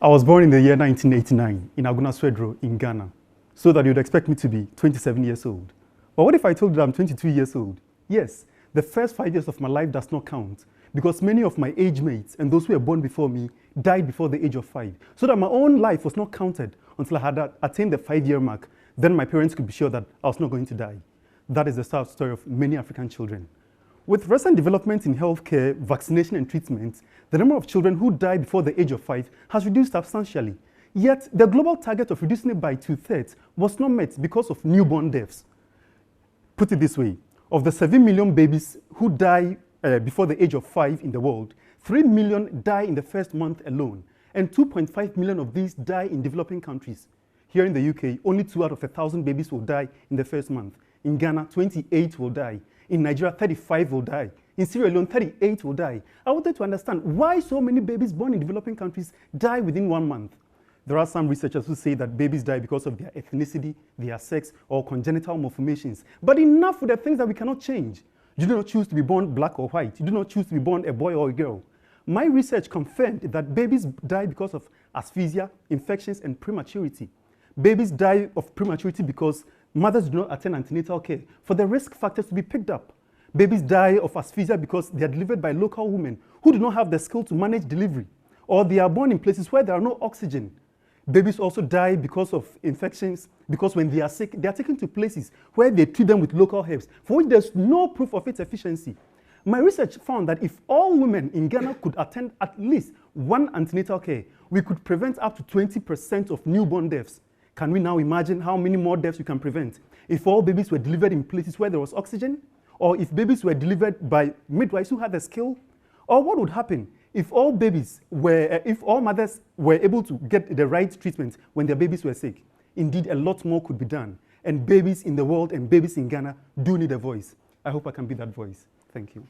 I was born in the year 1989 in Aguna in Ghana, so that you'd expect me to be 27 years old. But what if I told you that I'm 22 years old? Yes, the first 5 years of my life does not count, because many of my age mates and those who were born before me died before the age of 5. So that my own life was not counted until I had attained the 5-year mark. Then my parents could be sure that I was not going to die. That is the sad story of many African children. With recent developments in healthcare, vaccination and treatment, the number of children who die before the age of 5 has reduced substantially. Yet, the global target of reducing it by 2/3 was not met because of newborn deaths. Put it this way, of the 7 million babies who die before the age of 5 in the world, 3 million die in the first month alone, and 2.5 million of these die in developing countries. Here in the UK, only 2 out of 1,000 babies will die in the first month. In Ghana, 28 will die. In Nigeria, 35 will die. In Syria alone, 38 will die. I wanted to understand why so many babies born in developing countries die within 1 month. There are some researchers who say that babies die because of their ethnicity, their sex, or congenital malformations. But enough with the things that we cannot change. You do not choose to be born black or white. You do not choose to be born a boy or a girl. My research confirmed that babies die because of asphyxia, infections, and prematurity. Babies die of prematurity because mothers do not attend antenatal care for the risk factors to be picked up. Babies die of asphyxia because they are delivered by local women who do not have the skill to manage delivery, or they are born in places where there are no oxygen. Babies also die because of infections, because when they are sick, they are taken to places where they treat them with local herbs, for which there's no proof of its efficiency. My research found that if all women in Ghana could attend at least one antenatal care, we could prevent up to 20% of newborn deaths. Can we now imagine how many more deaths we can prevent if all babies were delivered in places where there was oxygen? Or if babies were delivered by midwives who had the skill? Or what would happen if all mothers were able to get the right treatment when their babies were sick? Indeed, a lot more could be done. And babies in the world and babies in Ghana do need a voice. I hope I can be that voice. Thank you.